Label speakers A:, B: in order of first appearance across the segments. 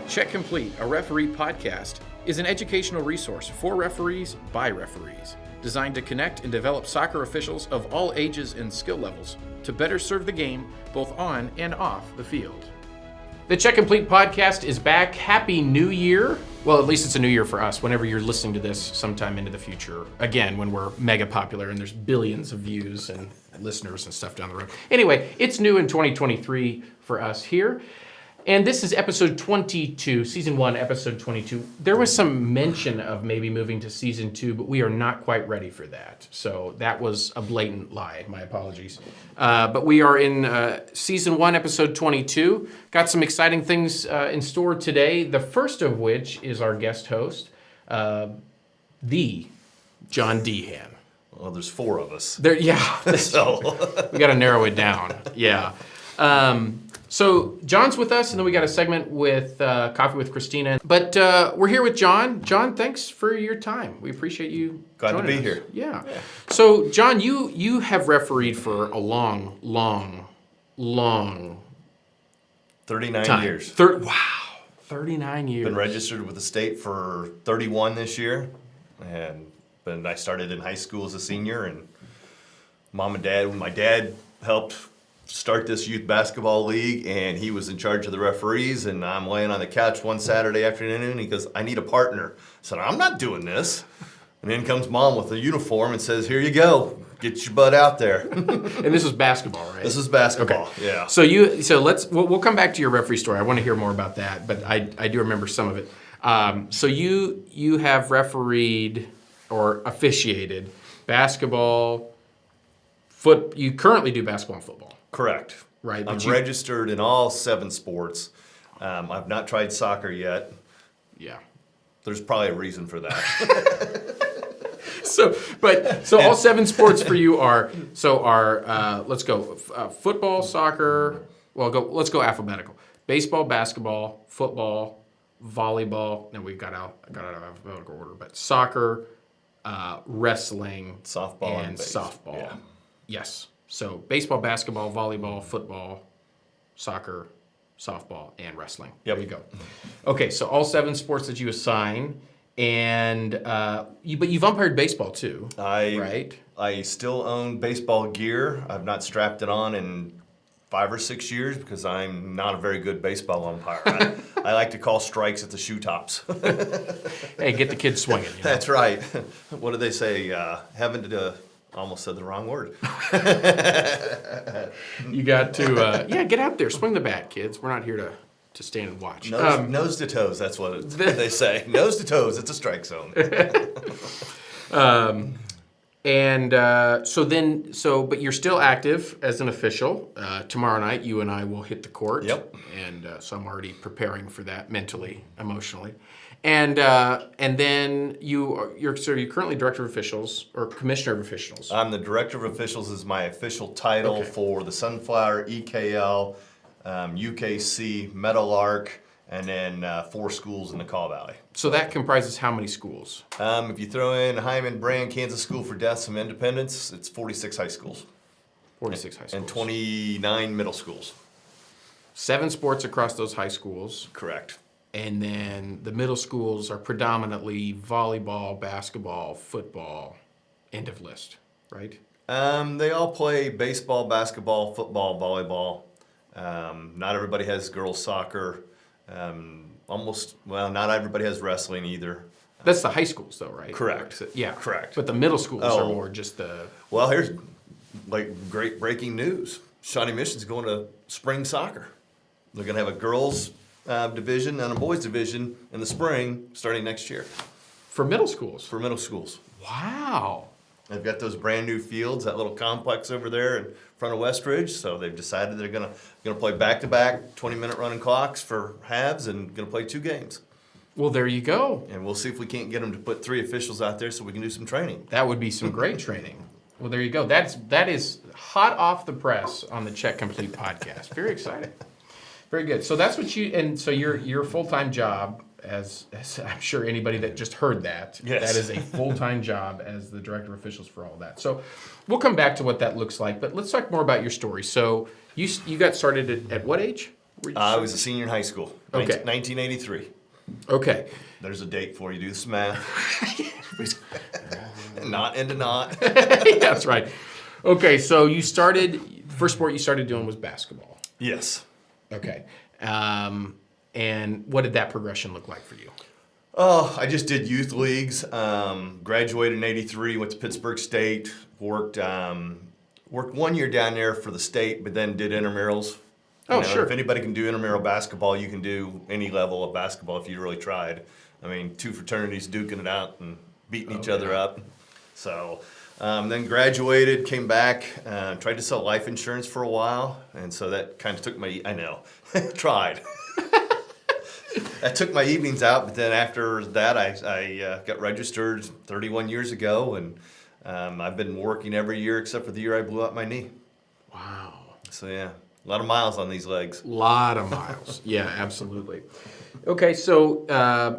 A: Check Complete, a referee podcast, is an educational resource for referees by referees, designed to connect and develop soccer officials of all ages and skill levels to better serve the game both on and off the field. The Check Complete podcast is back. Happy New Year. Well, at least it's a new year for us whenever you're listening to this sometime into the future. Again, when we're mega popular and there's billions of views and listeners and stuff down the road. Anyway, it's new in 2023 for us here. And this is episode 22, season 1, episode 22. There was some mention of maybe moving to season 2, but we are not quite ready for that. So that was a blatant lie. My apologies. But we are in season 1, episode 22. Got some exciting things in store today. The first of which is our guest host, the John Dehan.
B: Well, there's 4 of us.
A: So we got to narrow it down. Yeah. So John's with us, and then we got a segment with Coffee with Christina. But we're here with John. John, thanks for your time. We appreciate you
B: Glad to be
A: us.
B: here.
A: Yeah. So John, you have refereed for a long
B: 39
A: time.
B: years.
A: 39 years.
B: Been registered with the state for 31 this year, and I started in high school as a senior, and my dad helped start this youth basketball league, and he was in charge of the referees, and I'm laying on the couch one Saturday afternoon, and he goes, I need a partner. I said, I'm not doing this. And in comes mom with a uniform and says, here you go, get your butt out there.
A: And this was basketball, right?
B: This is basketball,
A: okay.
B: Yeah.
A: So we'll come back to your referee story. I want to hear more about that, but I do remember some of it. So you have refereed or officiated basketball, you currently do basketball and football.
B: Correct.
A: Right.
B: I'm registered in all 7 sports. I've not tried soccer yet.
A: Yeah.
B: There's probably a reason for that.
A: So all 7 sports for you are let's go football, soccer. Well, let's go alphabetical. Baseball, basketball, football, volleyball. No, we got out of alphabetical order, but soccer, wrestling,
B: softball,
A: and softball.
B: Yeah.
A: Yes. So baseball, basketball, volleyball, football, soccer, softball, and wrestling.
B: Yep.
A: There you go. Okay, so all 7 sports that you assign, and but you've umpired baseball too, right?
B: I still own baseball gear. I've not strapped it on in 5 or 6 years because I'm not a very good baseball umpire. I like to call strikes at the shoe tops.
A: Hey, get the kids swinging. You know?
B: That's right. What do they say? Almost said the wrong word.
A: You got to, get out there, swing the bat, kids. We're not here to stand and watch.
B: Nose to toes, that's what they say. Nose to toes, it's a strike zone. But you're still active as an official. Tomorrow night, you and I will hit the court. Yep.
A: And so I'm already preparing for that mentally, emotionally. And then you're currently director of officials or commissioner of officials.
B: I'm the director of officials is my official title for the Sunflower, EKL, UKC, Meadowlark, and then 4 schools in the Kaw Valley.
A: So that comprises how many schools?
B: If you throw in Hyman, Brand, Kansas School for Deaf and Independence, it's 46 high schools.
A: 46 high schools.
B: And 29 middle schools.
A: 7 sports across those high schools.
B: Correct.
A: And then the middle schools are predominantly volleyball, basketball, football, end of list, right?
B: They all play baseball, basketball, football, volleyball. Not everybody has girls soccer. Not everybody has wrestling either.
A: That's the high schools though, right?
B: Correct.
A: Yeah.
B: Correct.
A: But the middle schools are more just the...
B: Well, here's great breaking news. Shawnee Mission's going to spring soccer. They're going to have a girls division and a boys division in the spring starting next year.
A: For middle schools?
B: For middle schools.
A: Wow.
B: They've got those brand new fields, that little complex over there in front of Westridge. So they've decided they're gonna play back-to-back 20-minute running clocks for halves and gonna play 2 games.
A: Well, there you go.
B: And we'll see if we can't get them to put 3 officials out there so we can do some training.
A: That would be some great training. Well, there you go. That is hot off the press on the Check Complete podcast. Very exciting. Very good. So that's what so your full-time job, as I'm sure anybody that just heard that,
B: yes.
A: That is a full-time job as the director of officials for all that. So we'll come back to what that looks like, but let's talk more about your story. So you got started at what age?
B: I was a senior in high school.
A: Okay.
B: 1983.
A: Okay.
B: There's a date for you. Do some math. Not into not.
A: Yeah, that's right. Okay, so first sport you started doing was basketball.
B: Yes.
A: Okay. And what did that progression look like for you?
B: Oh, I just did youth leagues. Graduated in '83. Went to Pittsburgh State. Worked 1 year down there for the state, but then did intramurals.
A: Sure.
B: If anybody can do intramural basketball, you can do any level of basketball if you really tried. I mean, two fraternities duking it out and beating each other up. So then graduated, came back, tried to sell life insurance for a while, and so that kind of took tried. That took my evenings out, but then after that, I got registered 31 years ago, and I've been working every year except for the year I blew out my knee.
A: Wow.
B: So yeah, a lot of miles on these legs.
A: A lot of miles. Yeah, absolutely. Okay, so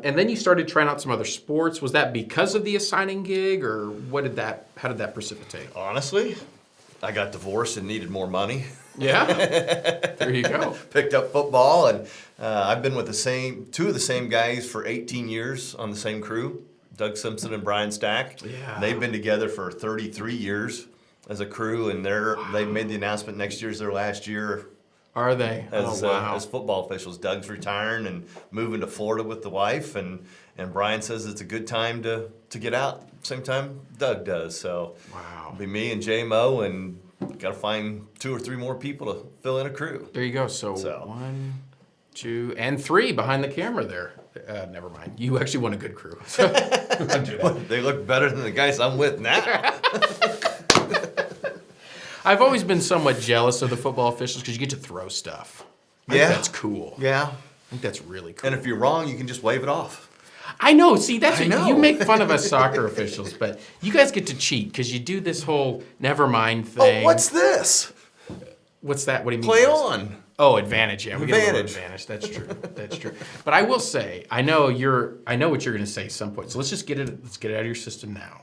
A: and then you started trying out some other sports. Was that because of the assigning gig, or how did that precipitate?
B: Honestly, I got divorced and needed more money.
A: Yeah, there you go.
B: Picked up football, and I've been with two of the same guys for 18 years on the same crew, Doug Simpson and Brian Stack.
A: Yeah.
B: They've been together for 33 years as a crew, and they've made the announcement next year's their last year.
A: Are they?
B: As football officials. Doug's retiring and moving to Florida with the wife, and Brian says it's a good time to get out. Same time Doug does. So it'll be me and J-Mo, and got to find 2 or 3 more people to fill in a crew.
A: There you go. So 1, 2, and 3 behind the camera there. Never mind. You actually want a good crew. So
B: they look better than the guys I'm with now.
A: I've always been somewhat jealous of the football officials because you get to throw stuff. I think that's cool.
B: Yeah.
A: I think that's really cool.
B: And if you're wrong, you can just wave it off.
A: I know. See, you make fun of us soccer officials, but you guys get to cheat because you do this whole never mind thing.
B: Oh, what's this?
A: What's that? What do you mean?
B: Play on.
A: Oh, advantage. Yeah, we get a little
B: Advantage.
A: advantage. That's true. That's true. But I will say, I know what you're going to say at some point. So let's just get it out of your system now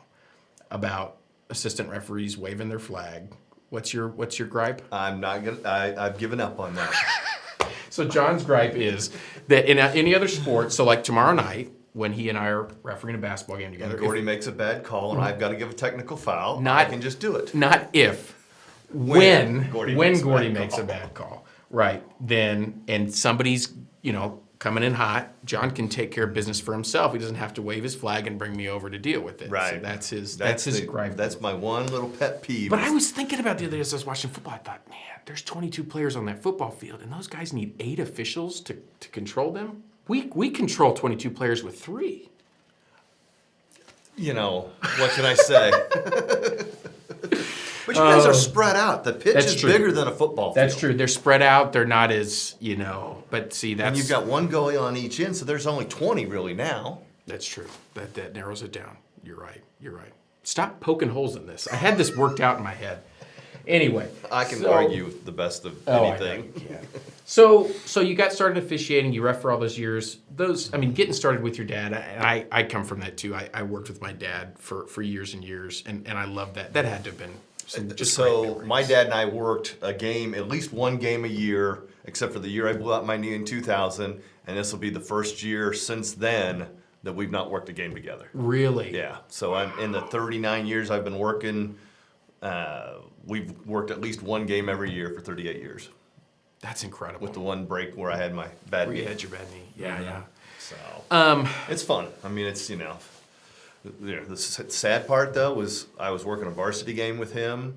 A: about assistant referees waving their flag. What's your gripe?
B: I've given up on that.
A: So John's gripe is that in any other sport, so like tomorrow night, when he and I are refereeing a basketball game together.
B: And Gordie makes a bad call, and I've got to give a technical foul.
A: I
B: can just do it.
A: Not if. When Gordie
B: makes
A: makes a bad call. Right. Then, and somebody's, coming in hot, John can take care of business for himself. He doesn't have to wave his flag and bring me over to deal with it.
B: Right.
A: So that's his gripe.
B: That's my one little pet peeve.
A: But I was thinking about the other day as I was watching football, I thought, man, there's 22 players on that football field, and those guys need 8 officials to control them. We control 22 players with 3.
B: What can I say? But you guys are spread out. The pitch is bigger than a football field.
A: That's true. They're spread out. They're not as, but see, that's...
B: And you've got one goalie on each end, so there's only 20 really now.
A: That's true. That narrows it down. You're right. Stop poking holes in this. I had this worked out in my head. Anyway.
B: I can argue the best of anything.
A: Yeah. So you got started officiating. You ref for all those years. Getting started with your dad, I come from that too. I worked with my dad for years and years, and I love that. That had to have been some just great memories.
B: My dad and I worked at least one game a year, except for the year I blew out my knee in 2000, and this will be the first year since then that we've not worked a game together.
A: Really?
B: Yeah. So I'm in the 39 years I've been working. We've worked at least one game every year for 38 years.
A: That's incredible.
B: With the one break where I had my bad knee.
A: Where you had your bad knee. Yeah.
B: So it's fun. It's the sad part though was I was working a varsity game with him,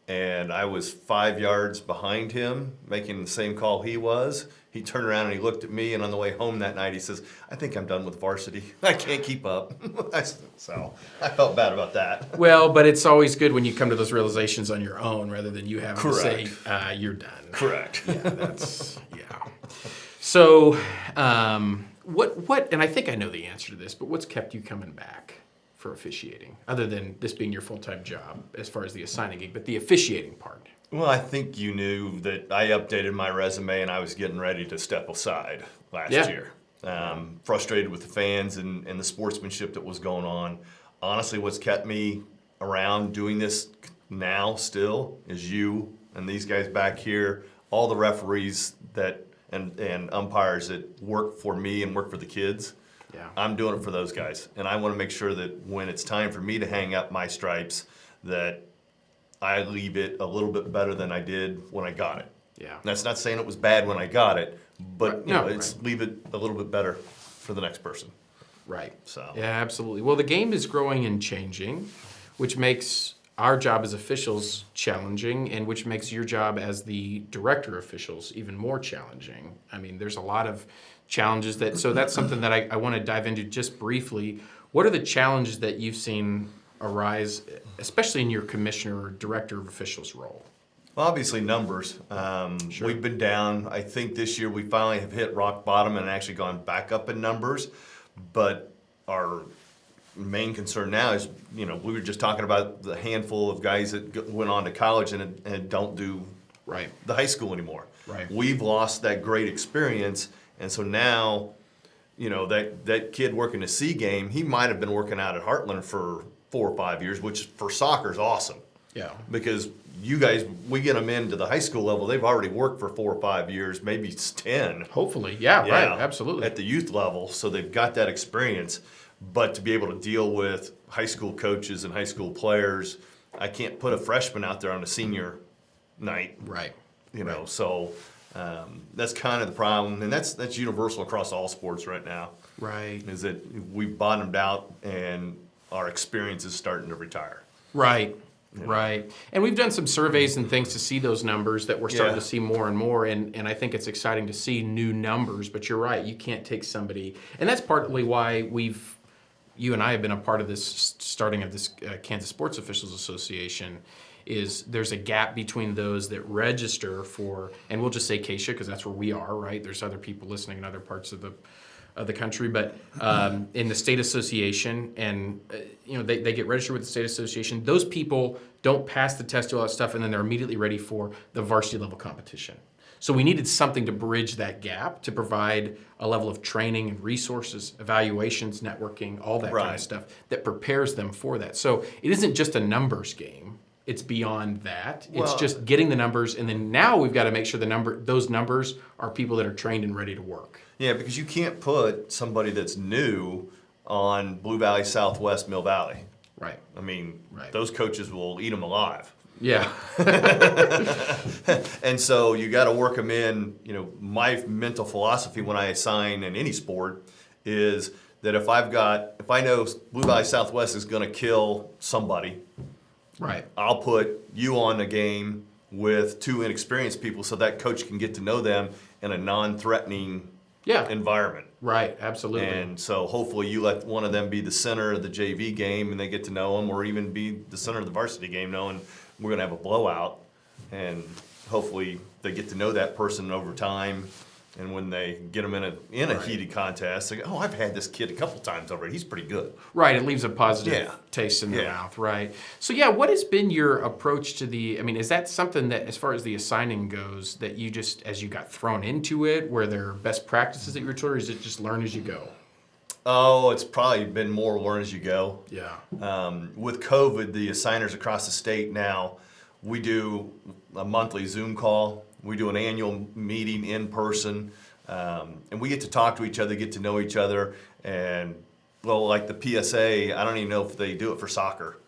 B: and I was 5 yards behind him, making the same call he was. He turned around and he looked at me, and on the way home that night he says, "I think I'm done with varsity. I can't keep up." So I felt bad about that.
A: Well, but it's always good when you come to those realizations on your own rather than you having to say, you're done.
B: Correct.
A: Yeah. So, what? And I think I know the answer to this, but what's kept you coming back for officiating, other than this being your full-time job as far as the assigning gig, but the officiating part?
B: Well, I think you knew that I updated my resume and I was getting ready to step aside last year. Frustrated with the fans and the sportsmanship that was going on. Honestly, what's kept me around doing this now still is you and these guys back here, all the referees that and umpires that work for me and work for the kids.
A: Yeah.
B: I'm doing it for those guys. And I want to make sure that when it's time for me to hang up my stripes, that I leave it a little bit better than I did when I got it.
A: Yeah.
B: And that's not saying it was bad when I got it, but
A: Right.
B: leave it a little bit better for the next person.
A: Right.
B: So.
A: Yeah, absolutely. Well, the game is growing and changing, which makes our job as officials challenging, and which makes your job as the director of officials even more challenging. I mean, there's a lot of challenges so that's something that I want to dive into just briefly. What are the challenges that you've seen arise, especially in your commissioner or director of officials role?
B: Well, obviously numbers.
A: Sure.
B: We've been down. I think this year we finally have hit rock bottom and actually gone back up in numbers. But our main concern now is, we were just talking about the handful of guys that went on to college and don't do
A: Right.
B: the high school anymore.
A: Right.
B: We've lost that great experience, and so now, that kid working the C game, he might have been working out at Heartland for 4 or 5 years, which for soccer is awesome.
A: Yeah.
B: Because you guys, we get them into the high school level, they've already worked for 4 or 5 years, maybe it's 10.
A: Hopefully. Yeah, right. Absolutely.
B: At the youth level, so they've got that experience. But to be able to deal with high school coaches and high school players, I can't put a freshman out there on a senior night.
A: Right.
B: So that's kind of the problem, and that's universal across all sports right now.
A: Right.
B: Is that we've bottomed out and our experience is starting to retire.
A: Right. Right. And we've done some surveys and things to see those numbers that we're starting to see more and more. And I think it's exciting to see new numbers. But you're right. You can't take somebody. And that's partly why you and I have been a part of this starting of this Kansas Sports Officials Association. Is there's a gap between those that register for, and we'll just say Keisha because that's where we are, right? There's other people listening in other parts of the country, but in the state association, and they get registered with the state association. Those people don't pass the test, do all that stuff, and then they're immediately ready for the varsity level competition. So we needed something to bridge that gap, to provide a level of training and resources, evaluations, networking, all that kind of stuff that prepares them for that. So it isn't just a numbers game. It's beyond that. It's just getting the numbers, and then now we've got to make sure those numbers are people that are trained and ready to work.
B: Yeah, because you can't put somebody that's new on Blue Valley, Southwest, Mill Valley.
A: Right.
B: I mean, those coaches will eat them alive.
A: Yeah.
B: And so you got to work them in. My mental philosophy when I assign in any sport is that if I know Blue Valley Southwest is going to kill somebody,
A: right,
B: I'll put you on a game with 2 inexperienced people so that coach can get to know them in a non-threatening environment.
A: Right, absolutely.
B: And so hopefully you let one of them be the center of the JV game and they get to know them, or even be the center of the varsity game knowing we're going to have a blowout. And hopefully they get to know that person over time. And when they get them in a heated contest, they go, oh, I've had this kid a couple times already. He's pretty good.
A: Right, it leaves a positive taste in the mouth, right? So what has been your approach to is that something that, as far as the assigning goes, that you just, as you got thrown into it, were there best practices that you were taught, or is it just learn as you go?
B: Oh, it's probably been more learn as you go.
A: Yeah.
B: With COVID, the assigners across the state now, we do a monthly Zoom call. We do an annual meeting in person, and we get to talk to each other, get to know each other, and like the PSA, I don't even know if they do it for soccer.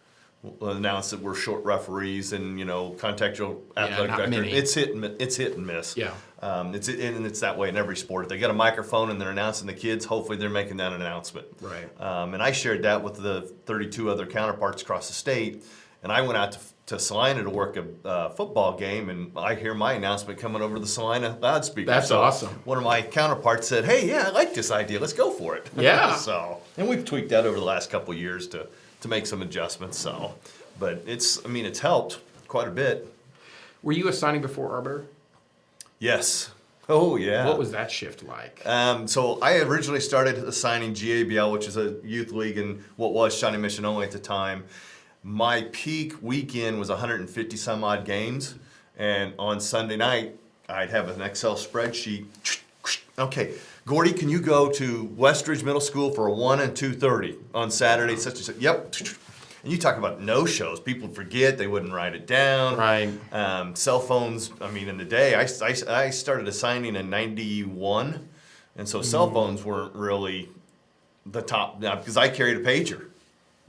B: We'll announce that we're short referees and contact your athletic director.
A: Many.
B: It's hit and miss.
A: Yeah.
B: It's that way in every sport. If they got a microphone and they're announcing the kids, hopefully they're making that announcement.
A: Right.
B: And I shared that with the 32 other counterparts across the state, and I went out to Salina to work a football game, and I hear my announcement coming over the Salina loudspeaker.
A: That's awesome.
B: One of my counterparts said, hey, I like this idea. Let's go for it.
A: Yeah.
B: And we've tweaked that over the last couple of years to make some adjustments. But it's helped quite a bit.
A: Were you assigning before Arbiter?
B: Yes. Oh, yeah.
A: What was that shift like?
B: So I originally started assigning GABL, which is a youth league in what was Shawnee Mission only at the time. My peak weekend was 150 some odd games, and on Sunday night I'd have an Excel spreadsheet. Okay, Gordie, can you go to Westridge Middle School for a 1 and 2:30 on Saturday? Such and such. Yep. And you talk about no-shows. People forget. They wouldn't write it down.
A: Right.
B: Cell phones, I mean, in the day, I started assigning in 91. And so cell phones weren't really the top, because I carried a pager.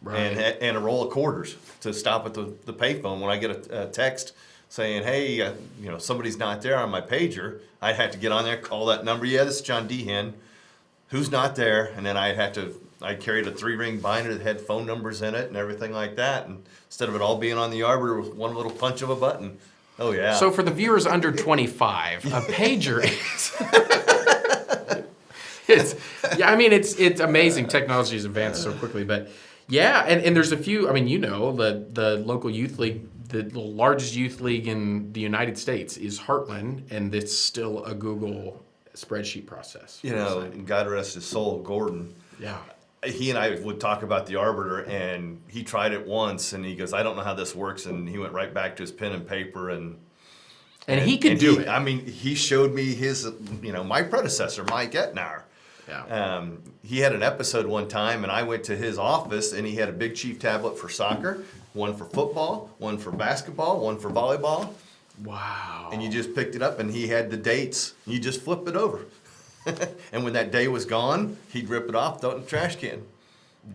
A: Right.
B: And a roll of quarters to stop at the payphone. When I get a text saying, hey, somebody's not there on my pager, I'd have to get on there, call that number. Yeah, this is John Dehan. Who's not there? And then I carried a 3-ring binder that had phone numbers in it and everything like that. And instead of it all being on the arbiter with one little punch of a button. Oh, yeah.
A: So for the viewers under 25, a pager is... it's amazing. Technology has advanced so quickly. But, yeah, and there's a few... the local youth league, the largest youth league in the United States is Heartland, and it's still a Google spreadsheet process.
B: God rest his soul, Gordie.
A: Yeah.
B: He and I would talk about the arbiter, and he tried it once, and he goes, I don't know how this works, and he went right back to his pen and paper, and
A: he could do it.
B: I mean, he showed me his, my predecessor, Mike Etnar.
A: Yeah.
B: He had an episode one time, and I went to his office, and he had a Big Chief tablet for soccer, one for football, one for basketball, one for volleyball.
A: Wow.
B: And you just picked it up, and he had the dates. You just flip it over. And when that day was gone, he'd rip it off, throw it in the trash can.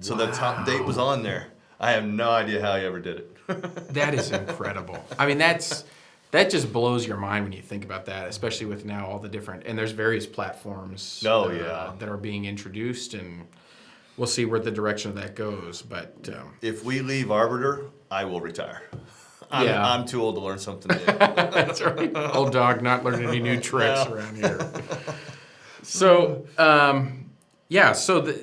B: So the top date was on there. I have no idea how he ever did it.
A: That is incredible. I mean, that just blows your mind when you think about that, especially with now all the different, and there's various platforms that are being introduced, and we'll see where the direction of that goes. But
B: if we leave Arbiter, I will retire. I'm too old to learn something new.
A: That's right. Old dog, not learning any new tricks around here. So,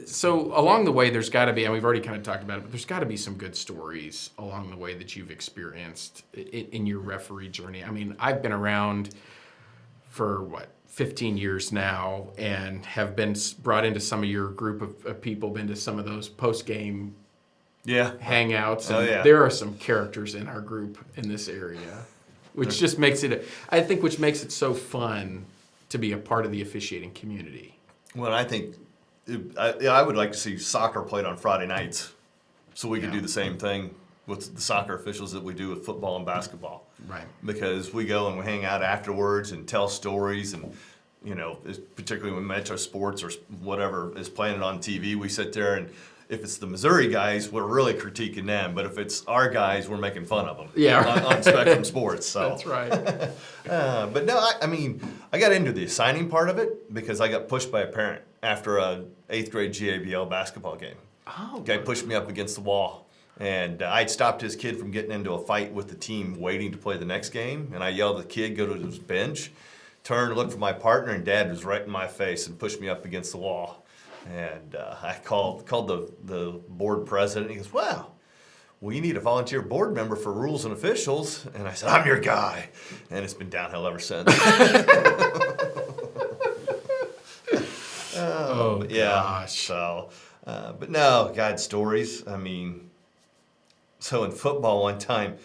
A: so along the way, there's got to be, and we've already kind of talked about it, but there's got to be some good stories along the way that you've experienced in your referee journey. I mean, I've been around for, 15 years now, and have been brought into some of your group of people, been to some of those post-game hangouts. And there are some characters in our group in this area, which just makes it, which makes it so fun to be a part of the officiating community.
B: Well, I think I would like to see soccer played on Friday nights, so we could do the same thing with the soccer officials that we do with football and basketball.
A: Right.
B: Because we go and we hang out afterwards and tell stories, and particularly when Metro Sports or whatever is playing it on TV, we sit there, and if it's the Missouri guys, we're really critiquing them. But if it's our guys, we're making fun of them.
A: Yeah.
B: on Spectrum Sports. So.
A: That's right.
B: But no, I got into the assigning part of it because I got pushed by a parent after a 8th grade GABL basketball game.
A: Oh.
B: Guy pushed me up against the wall. And I'd stopped his kid from getting into a fight with the team waiting to play the next game. And I yelled at the kid, go to his bench, turned, looked for my partner, and Dad was right in my face and pushed me up against the wall. And I called the board president. He goes, wow, we need a volunteer board member for rules and officials. And I said, I'm your guy. And it's been downhill ever since.
A: Gosh.
B: So, but no, God, stories. So in football one time,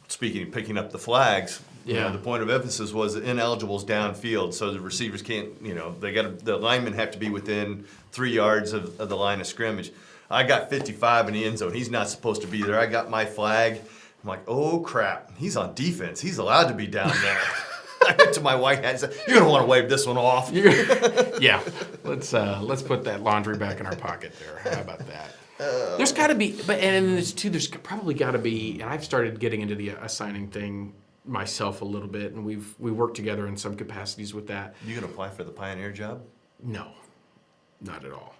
B: speaking of picking up the flags, the point of emphasis was ineligibles downfield, so the receivers can't, the linemen have to be within 3 yards of the line of scrimmage. I got 55 in the end zone. He's not supposed to be there. I got my flag. I'm like, oh crap, he's on defense. He's allowed to be down there. I went to my white hat and said, you're gonna want to wave this one off.
A: Yeah, let's put that laundry back in our pocket there. How about that? There's got to be, there's probably got to be, and I've started getting into the assigning thing myself a little bit, and we work together in some capacities with that.
B: You gonna apply for the Pioneer job?
A: No, not at all.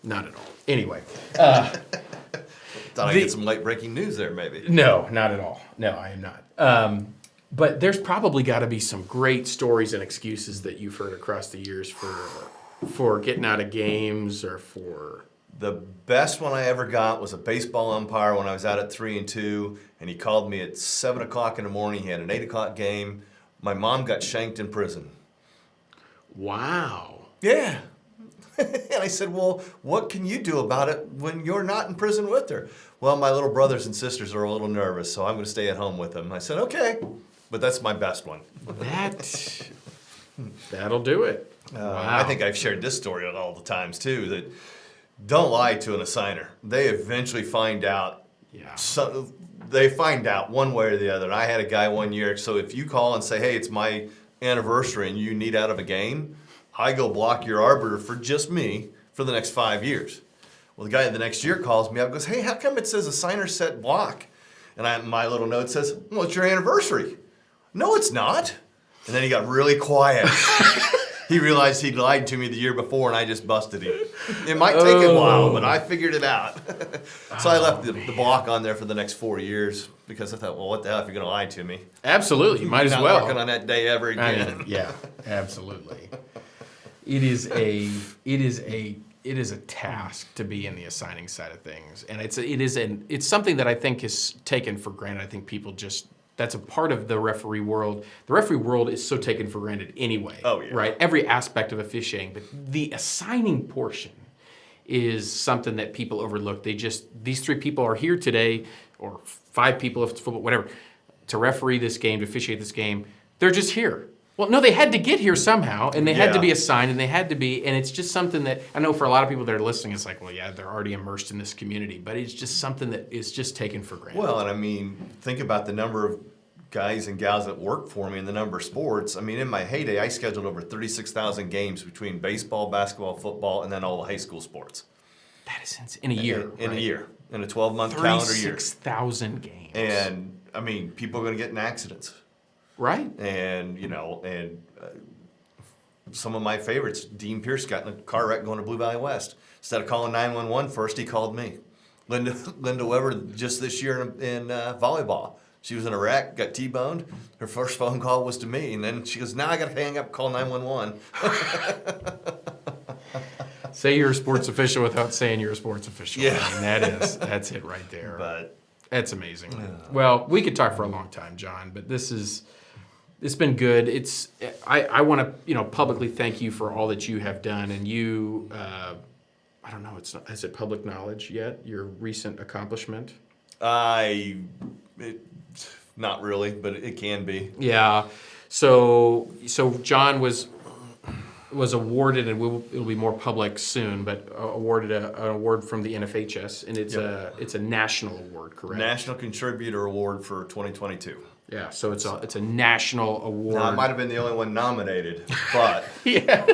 A: Not at all. Anyway. Thought
B: I'd get some late breaking news there, maybe.
A: No, not at all. No, I am not. But there's probably got to be some great stories and excuses that you've heard across the years for getting out of games or for...
B: The best one I ever got was a baseball umpire when I was out at 3-2, and he called me at 7 o'clock in the morning. He had an 8 o'clock game. My mom got shanked in prison.
A: Wow.
B: Yeah. And I said, well, what can you do about it when you're not in prison with her? Well, my little brothers and sisters are a little nervous, so I'm going to stay at home with them. I said, okay, but that's my best one.
A: That'll do it. Wow.
B: I think I've shared this story all the times, too, that don't lie to an assigner. They eventually find out.
A: Yeah.
B: So they find out one way or the other. And I had a guy one year, so if you call and say, hey, it's my anniversary and you need out of a game, I go block your arbiter for just me for the next 5 years. Well, the guy the next year calls me up and goes, hey, how come it says assigner set block? And my little note says, well, it's your anniversary. No, it's not. And then he got really quiet. He realized he'd lied to me the year before, and I just busted him. It might take a while, but I figured it out. So I left the block on there for the next 4 years because I thought, well, what the hell if you're going to lie to me?
A: Absolutely, you might as well.
B: Not working on that day ever again.
A: Yeah, absolutely. It is a task to be in the assigning side of things, and it's something that I think is taken for granted. I think people that's a part of the referee world. The referee world is so taken for granted anyway.
B: Oh, yeah.
A: Right? Every aspect of officiating, but the assigning portion is something that people overlook. These 3 people are here today, or 5 people if it's football, whatever, to referee this game, to officiate this game. They're just here. Well, no, they had to get here somehow, and they had to be assigned, and it's just something that, I know for a lot of people that are listening, it's like, well, yeah, they're already immersed in this community, but it's just something that is just taken for granted.
B: Well, and I mean, think about the number of guys and gals that work for me and the number of sports. I mean, in my heyday, I scheduled over 36,000 games between baseball, basketball, football, and then all the high school sports.
A: That is insane. In a year.
B: In a year. In a 12-month calendar year.
A: 36,000 games.
B: And, I mean, people are going to get in accidents.
A: Right.
B: And, some of my favorites, Dean Pierce got in a car wreck going to Blue Valley West. Instead of calling 911 first, he called me. Linda Weber, just this year in volleyball. She was in a wreck, got T-boned. Her first phone call was to me. And then she goes, now I got to hang up, call 911.
A: Say you're a sports official without saying you're a sports official.
B: Yeah.
A: I mean, that's it right there.
B: But
A: that's amazing. Well, we could talk for a long time, John, but it's been good. I want to publicly thank you for all that you have done, and you I don't know, is it public knowledge yet, your recent accomplishment?
B: Not really, but it can be.
A: Yeah. So John was awarded, and it'll be more public soon, but awarded an award from the NFHS, and it's a national award, correct?
B: National Contributor Award for 2022.
A: Yeah, so it's a national award.
B: Now, I might have been the only one nominated, but
A: yeah,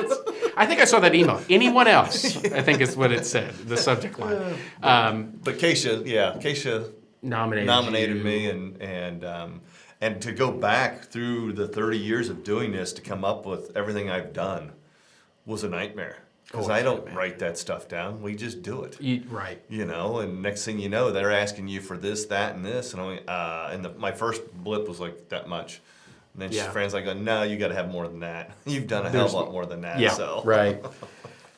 A: I think I saw that email. Anyone else? I think is what it said, the subject line.
B: But Keisha nominated me, and to go back through the 30 years of doing this to come up with everything I've done was a nightmare. Because I don't write that stuff down. We just do it.
A: Right.
B: And next thing you know, they're asking you for this, that, and this. And my first blip was like that much. And then friends like, no, you got to have more than that. You've done a hell of a lot more than that.
A: Yeah,
B: so.
A: Right.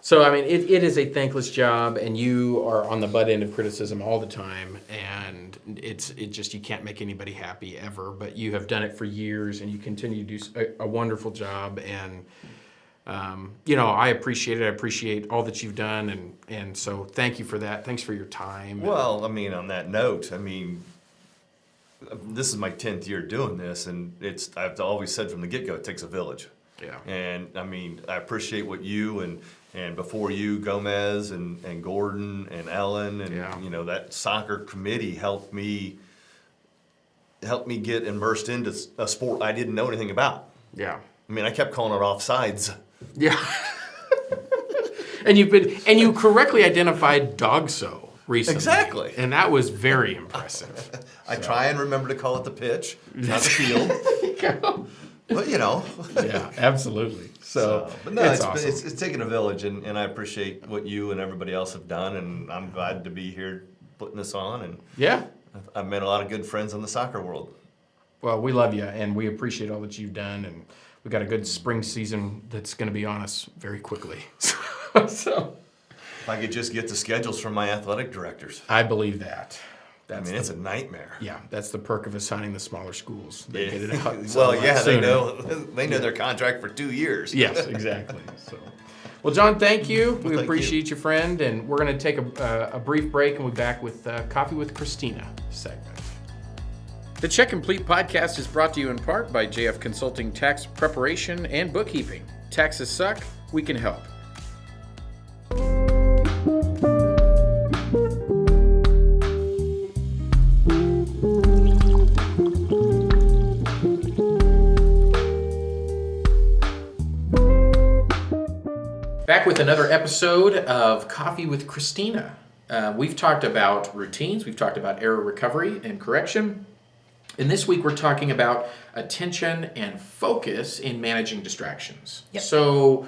A: So, I mean, it is a thankless job, and you are on the butt end of criticism all the time, and you can't make anybody happy ever, but you have done it for years, and you continue to do a wonderful job, and I appreciate it. I appreciate all that you've done, and so thank you for that. Thanks for your time.
B: Well, I mean, on that note, this is my 10th year doing this, and I've always said from the get-go, it takes a village.
A: Yeah.
B: And I mean, I appreciate what you and before you, Gomez and Gordon and Ellen and that soccer committee helped me get immersed into a sport I didn't know anything about.
A: Yeah.
B: I mean, I kept calling it offsides.
A: Yeah. and you correctly identified dogso recently.
B: Exactly.
A: And that was very impressive.
B: I try and remember to call it the pitch, not the field. But
A: Yeah, absolutely.
B: But no,
A: it's awesome.
B: It's taken a village, and I appreciate what you and everybody else have done, and I'm glad to be here putting this on. And
A: yeah,
B: I've met a lot of good friends in the soccer world.
A: Well, we love you, and we appreciate all that you've done, and we got a good spring season that's going to be on us very quickly. So,
B: if I could just get the schedules from my athletic directors.
A: I believe that.
B: It's a nightmare.
A: Yeah, that's the perk of assigning the smaller schools. They get it out.
B: They know their contract for 2 years.
A: Yes, exactly. So, well, John, thank you. We appreciate you, friend, and we're going to take a brief break, and we'll be back with Coffee with Christina segment. The Check Complete podcast is brought to you in part by JF Consulting Tax Preparation and Bookkeeping. Taxes suck, we can help. Back with another episode of Coffee with Christina. We've talked about routines, we've talked about error recovery and correction. And this week we're talking about attention and focus in managing distractions.
C: Yep.
A: So,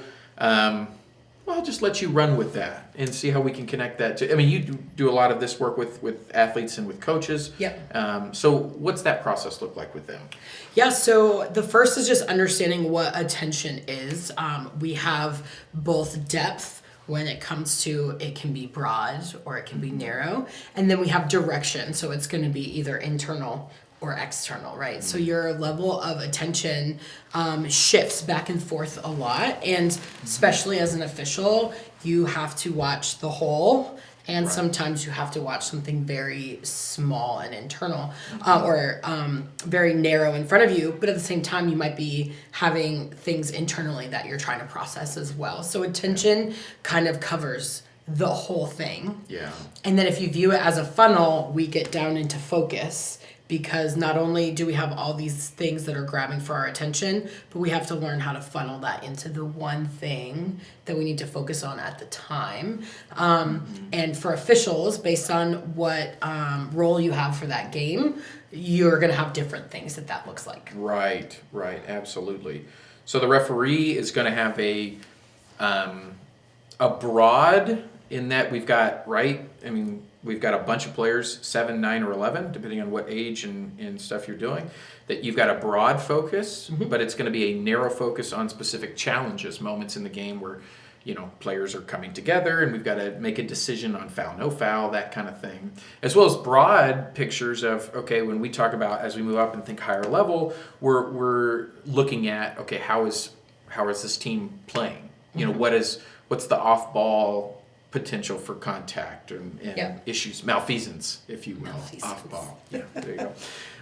A: I'll just let you run with that and see how we can connect that to, you do a lot of this work with athletes and with coaches.
C: Yep.
A: So what's that process look like with them?
C: Yeah, so the first is just understanding what attention is. We have both depth when it comes to it can be broad or it can be narrow. And then we have direction. So it's going to be either internal or external, right? So your level of attention shifts back and forth a lot. And especially as an official, you have to watch the whole. And sometimes you have to watch something very small and internal or very narrow in front of you. But at the same time, you might be having things internally that you're trying to process as well. So attention kind of covers the whole thing.
A: Yeah.
C: And then if you view it as a funnel, we get down into focus. Because not only do we have all these things that are grabbing for our attention, but we have to learn how to funnel that into the one thing that we need to focus on at the time. And for officials, based on what role you have for that game, you're going to have different things that looks like.
A: Right, absolutely. So the referee is going to have a broad in that we've got, we've got a bunch of players, 7, 9, or 11, depending on what age and stuff you're doing, that you've got a broad focus, but it's going to be a narrow focus on specific challenges, moments in the game where, players are coming together and we've got to make a decision on foul, no foul, that kind of thing. As well as broad pictures of, okay, when we talk about, as we move up and think higher level, we're looking at, okay, how is this team playing? What's the off-ball potential for contact and issues, malfeasance, if you will, off ball. Yeah, there you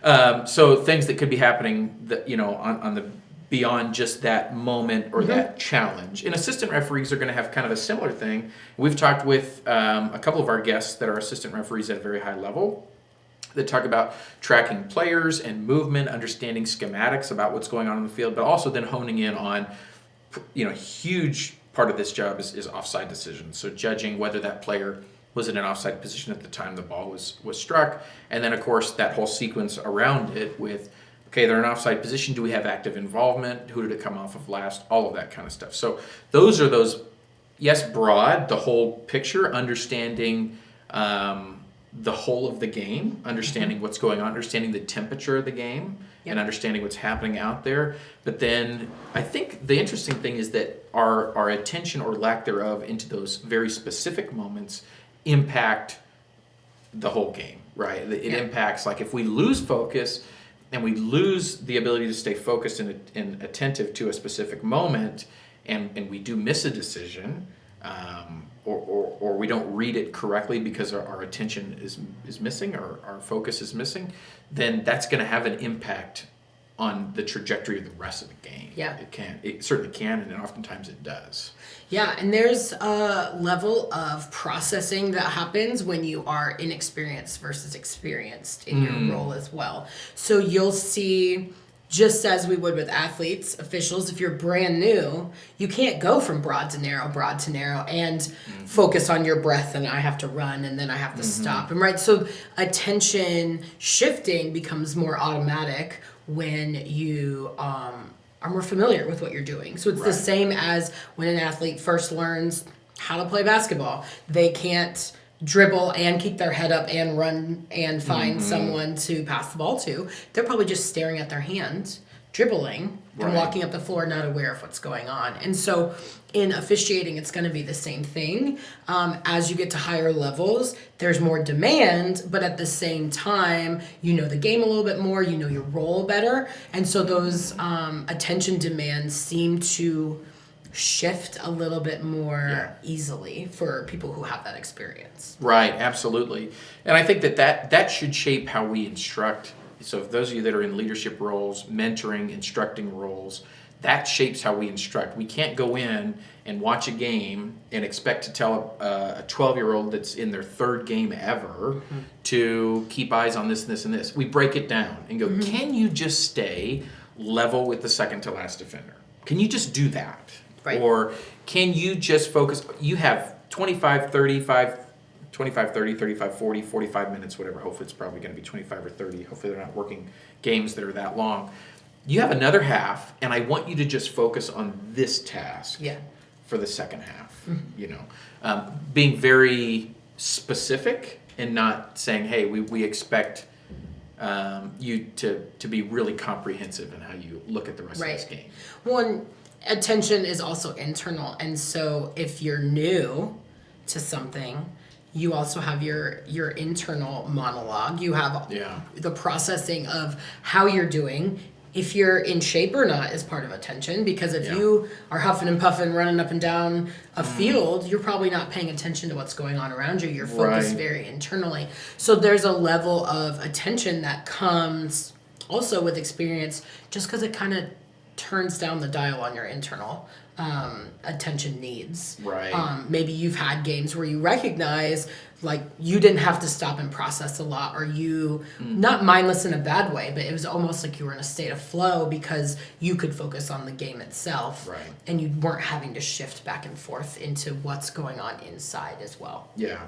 A: go. So things that could be happening that, on the beyond just that moment or that challenge. And assistant referees are going to have kind of a similar thing. We've talked with a couple of our guests that are assistant referees at a very high level that talk about tracking players and movement, understanding schematics about what's going on in the field, but also then honing in on, huge part of this job is offside decisions. So judging whether that player was in an offside position at the time the ball was struck. And then, of course, that whole sequence around it with, okay, they're in offside position. Do we have active involvement? Who did it come off of last? All of that kind of stuff. So those are those, yes, broad, the whole picture, understanding the whole of the game, understanding what's going on, understanding the temperature of the game, and understanding what's happening out there. But then I think the interesting thing is that our attention or lack thereof into those very specific moments impact the whole game, right? It impacts, like if we lose focus and we lose the ability to stay focused and attentive to a specific moment and we do miss a decision, or we don't read it correctly because our attention is missing or our focus is missing, then that's going to have an impact on the trajectory of the rest of the game.
C: Yeah.
A: It certainly can, and oftentimes it does.
C: Yeah, and there's a level of processing that happens when you are inexperienced versus experienced in your role as well. So you'll see, just as we would with athletes, officials, if you're brand new, you can't go from broad to narrow, and focus on your breath, and I have to run, and then I have to stop. And right, so attention shifting becomes more automatic when you are more familiar with what you're doing. So it's the same as when an athlete first learns how to play basketball. They can't dribble and keep their head up and run and find someone to pass the ball to. They're probably just staring at their hand, dribbling, and walking up the floor, not aware of what's going on. And so in officiating, it's going to be the same thing. As you get to higher levels, there's more demand, but at the same time, you know the game a little bit more, you know your role better. And so those attention demands seem to shift a little bit more easily for people who have that experience.
A: Right, absolutely. And I think that should shape how we instruct. So if those of you that are in leadership roles, mentoring, instructing roles, that shapes how we instruct. We can't go in and watch a game and expect to tell a 12-year-old that's in their third game ever to keep eyes on this and this and this. We break it down and go, can you just stay level with the second to last defender? Can you just do that?
C: Right.
A: Or can you just focus? You have 25, 30, 35, 40, 45 minutes, whatever. Hopefully it's probably going to be 25 or 30. Hopefully they're not working games that are that long. You have another half, and I want you to just focus on this task for the second half. Being very specific and not saying, hey, we expect you to be really comprehensive in how you look at the rest of this game.
C: One, attention is also internal, and so if you're new to something, you also have your internal monologue. You have the processing of how you're doing. If you're in shape or not is part of attention, because if you are huffing and puffing, running up and down a field, you're probably not paying attention to what's going on around you. You're focused very internally. So there's a level of attention that comes also with experience, just because it kind of turns down the dial on your internal attention needs.
A: Right.
C: Maybe you've had games where you recognize like you didn't have to stop and process a lot, or you not mindless in a bad way, but it was almost like you were in a state of flow because you could focus on the game itself, and you weren't having to shift back and forth into what's going on inside as well.
A: Yeah.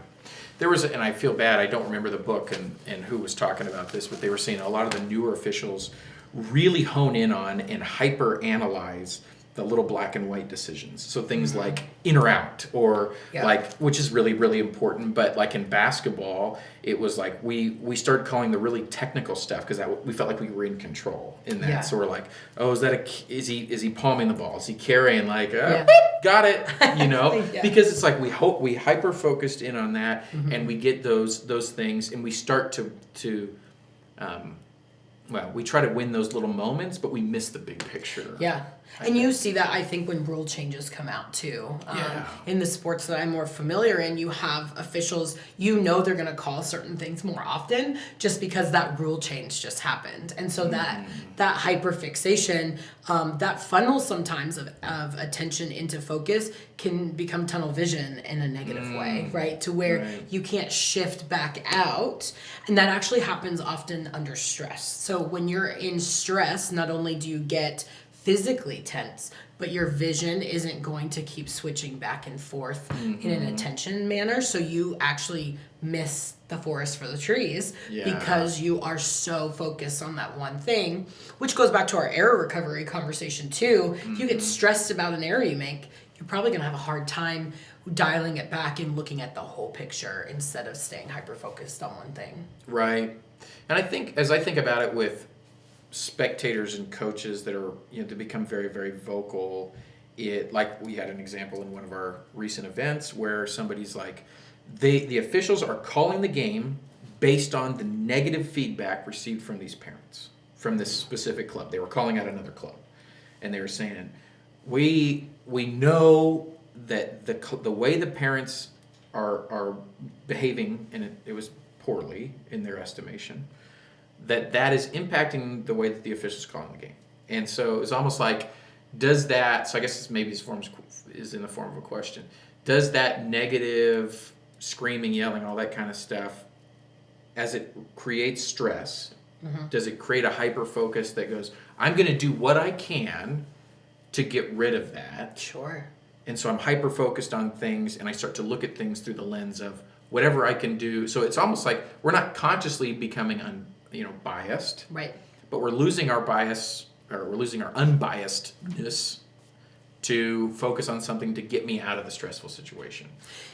A: There was, and I feel bad, I don't remember the book and who was talking about this, but they were saying a lot of the newer officials really hone in on and hyper analyze the little black and white decisions. So things like in or out, or like, which is really, really important. But like in basketball, it was like we started calling the really technical stuff because we felt like we were in control in that. So we're like, oh, is he palming the ball? Is he carrying? Like, got it, because it's like we hyper focused in on that, and we get those things, and we start to we try to win those little moments, but we miss the big picture.
C: And you see that, I think, when rule changes come out, too. In the sports that I'm more familiar in, you have officials, they're going to call certain things more often just because that rule change just happened. And so that hyperfixation, that funnel sometimes of attention into focus can become tunnel vision in a negative way, right? To where you can't shift back out. And that actually happens often under stress. So when you're in stress, not only do you get physically tense, but your vision isn't going to keep switching back and forth in an attention manner. So you actually miss the forest for the trees because you are so focused on that one thing, which goes back to our error recovery conversation too. If you get stressed about an error you make, you're probably going to have a hard time dialing it back and looking at the whole picture instead of staying hyper-focused on one thing.
A: Right. And I think, as I think about it with spectators and coaches that are, to become very, very vocal, like we had an example in one of our recent events where somebody's like, the officials are calling the game based on the negative feedback received from these parents, from this specific club. They were calling out another club. And they were saying, we know that the way the parents are behaving, and it was poorly in their estimation, that is impacting the way that the officials calling the game. And so it's almost like, does that, so I guess maybe this form is in the form of a question, does that negative screaming, yelling, all that kind of stuff, as it creates stress, does it create a hyper focus that goes, I'm going to do what I can to get rid of that?
C: Sure.
A: And so I'm hyper focused on things, and I start to look at things through the lens of whatever I can do. So it's almost like we're not consciously becoming biased,
C: right?
A: But we're losing our bias, or we're losing our unbiasedness to focus on something to get me out of the stressful situation.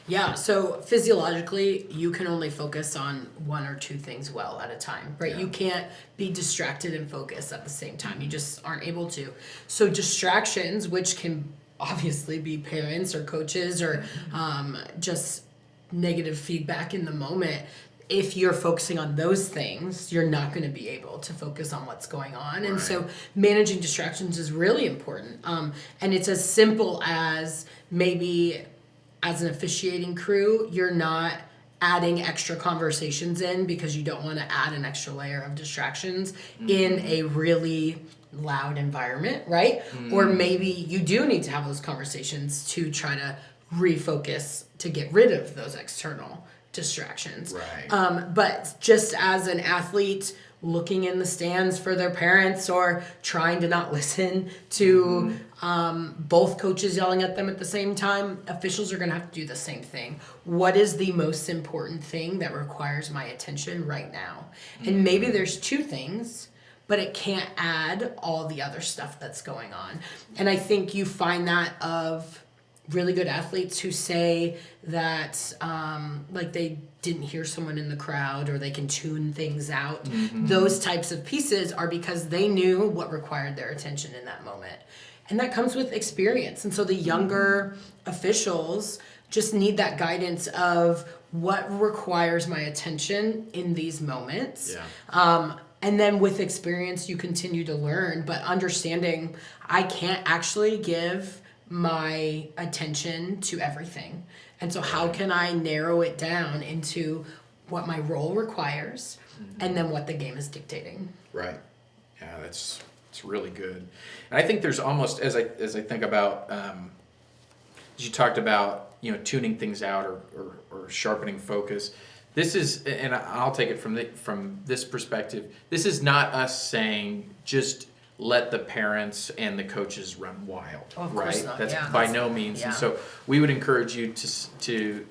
C: Yeah, so physiologically, you can only focus on one or two things well at a time, right? You can't be distracted and focus at the same time. You just aren't able to. So distractions, which can obviously be parents or coaches or just negative feedback in the moment, if you're focusing on those things, you're not going to be able to focus on what's going on. And so managing distractions is really important. And it's as simple as maybe as an officiating crew, you're not adding extra conversations in because you don't want to add an extra layer of distractions in a really loud environment, right? Or maybe you do need to have those conversations to try to refocus to get rid of those external distractions.
A: Right.
C: But just as an athlete, looking in the stands for their parents or trying to not listen to both coaches yelling at them at the same time. Officials are going to have to do the same thing. What is the most important thing that requires my attention right now? And maybe there's two things, but it can't add all the other stuff that's going on. And I think you find that of really good athletes who say that like they didn't hear someone in the crowd or they can tune things out. Those types of pieces are because they knew what required their attention in that moment. And that comes with experience. And so the younger officials just need that guidance of what requires my attention in these moments. And then with experience, you continue to learn, but understanding I can't actually give my attention to everything. And so how can I narrow it down into what my role requires and then what the game is dictating?
A: Right. Yeah, it's really good. And I think there's almost, as I think about, as you talked about, tuning things out or sharpening focus. This is, and I'll take it from this perspective. This is not us saying just let the parents and the coaches run wild,
C: of
A: right?
C: Course not.
A: That's
C: yeah,
A: by no means.
C: Yeah.
A: And so we would encourage you to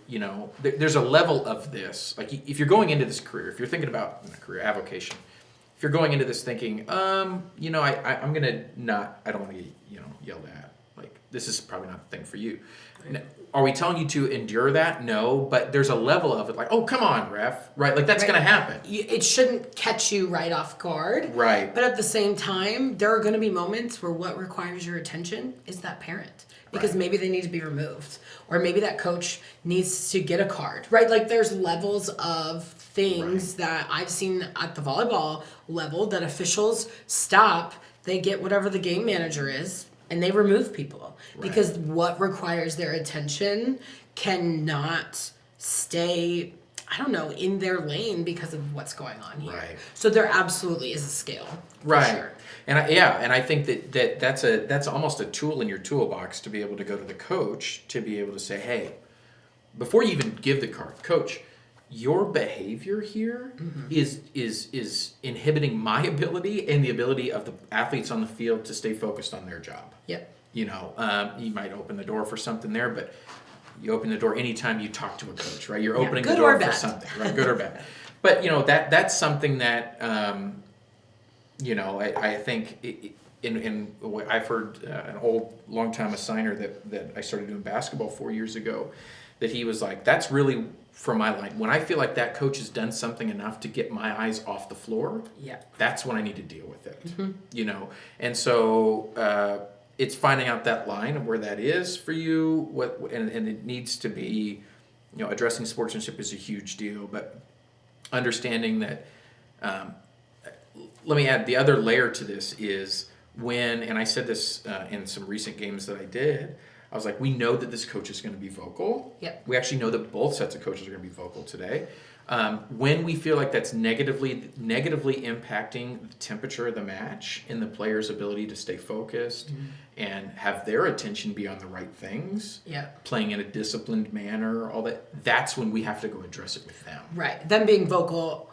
A: there's a level of this. Like if you're going into this career, if you're thinking about a career avocation, if you're going into this thinking, I'm gonna not, I don't want to get yelled at. Like this is probably not the thing for you. Right. Are we telling you to endure that? No, but there's a level of it like, oh, come on, ref, right? Like that's going to happen.
C: It shouldn't catch you right off guard.
A: Right.
C: But at the same time, there are going to be moments where what requires your attention is that parent. Because maybe they need to be removed. Or maybe that coach needs to get a card, right? Like there's levels of things that I've seen at the volleyball level that officials stop, they get whatever the game manager is, and they remove people. Because what requires their attention cannot stay, in their lane because of what's going on here.
A: Right.
C: So there absolutely is a scale.
A: Right.
C: Sure.
A: And I think that's almost a tool in your toolbox to be able to go to the coach to be able to say, hey, before you even give the card, coach, your behavior here is inhibiting my ability and the ability of the athletes on the field to stay focused on their job.
C: Yep.
A: You might open the door for something there, but you open the door anytime you talk to a coach, right? You're opening the door for something, right? Good or bad. But, that's something that, I think, I've heard an long-time assigner that I started doing basketball 4 years ago, that he was like, that's really for my line. When I feel like that coach has done something enough to get my eyes off the floor, that's when I need to deal with it, And so it's finding out that line of where that is for you, and it needs to be, addressing sportsmanship is a huge deal, but understanding that, let me add the other layer to this is and I said this in some recent games that I did, I was like, we know that this coach is going to be vocal.
C: Yep.
A: We actually know that both sets of coaches are going to be vocal today. When we feel like that's negatively impacting the temperature of the match and the player's ability to stay focused and have their attention be on the right things, playing in a disciplined manner, all that's when we have to go address it with them.
C: Right. Them being vocal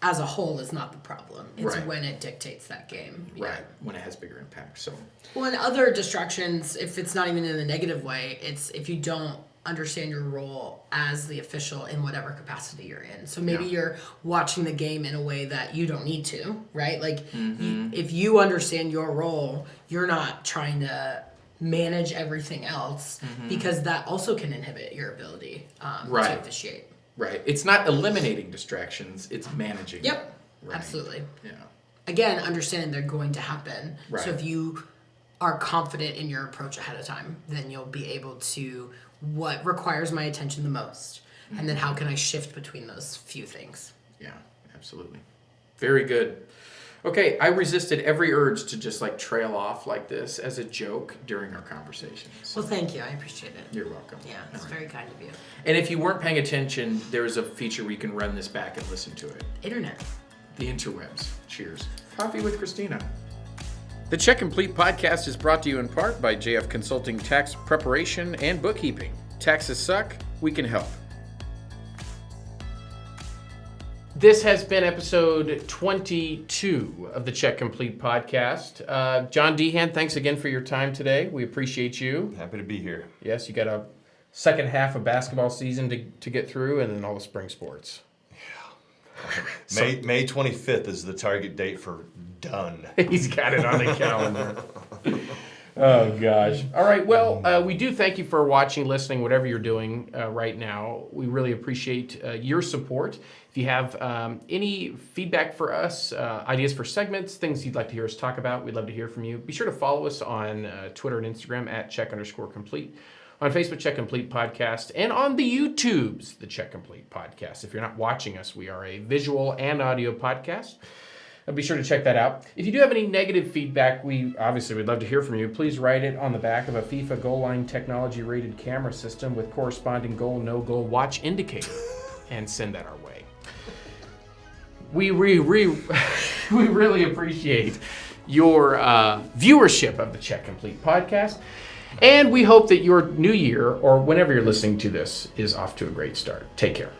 C: as a whole is not the problem. It's when it dictates that game.
A: Right. When it has bigger impact. So.
C: Well, and other distractions, if it's not even in a negative way, it's if you don't understand your role as the official in whatever capacity you're in. So maybe you're watching the game in a way that you don't need to, right? Like if you understand your role, you're not trying to manage everything else because that also can inhibit your ability to officiate.
A: Right. It's not eliminating distractions, it's managing.
C: Yep.
A: Right.
C: Absolutely.
A: Yeah.
C: Again, understanding they're going to happen.
A: Right.
C: So if you are confident in your approach ahead of time, then you'll be able to what requires my attention the most, and then how can I shift between those few things.
A: Yeah, absolutely. Very good. Okay, I resisted every urge to just trail off like this as a joke during our conversations.
C: Well, thank you. I appreciate it.
A: You're welcome.
C: Yeah, it's very kind of you.
A: And if you weren't paying attention, there's a feature where you can run this back and listen to it.
C: Internet.
A: The interwebs. Cheers. Coffee with Christina. The Check Complete podcast is brought to you in part by JF Consulting Tax Preparation and Bookkeeping. Taxes suck, we can help. This has been episode 22 of the Check Complete podcast. John Dehan, thanks again for your time today. We appreciate you.
B: Happy to be here.
A: Yes, you got a second half of basketball season to get through, and then all the spring sports.
B: Yeah. May 25th is the target date for done.
A: He's got it on the calendar. Oh, gosh. All right. Well, we do thank you for watching, listening, whatever you're doing right now. We really appreciate your support. If you have any feedback for us, ideas for segments, things you'd like to hear us talk about, we'd love to hear from you. Be sure to follow us on Twitter and Instagram at @check_complete. On Facebook, Check Complete Podcast, and on the YouTubes, the Check Complete Podcast. If you're not watching us, we are a visual and audio podcast. Be sure to check that out. If you do have any negative feedback, we'd love to hear from you. Please write it on the back of a FIFA goal line technology rated camera system with corresponding goal, no goal watch indicator and send that our way. We really appreciate your viewership of the Check Complete podcast. And we hope that your new year, or whenever you're listening to this, is off to a great start. Take care.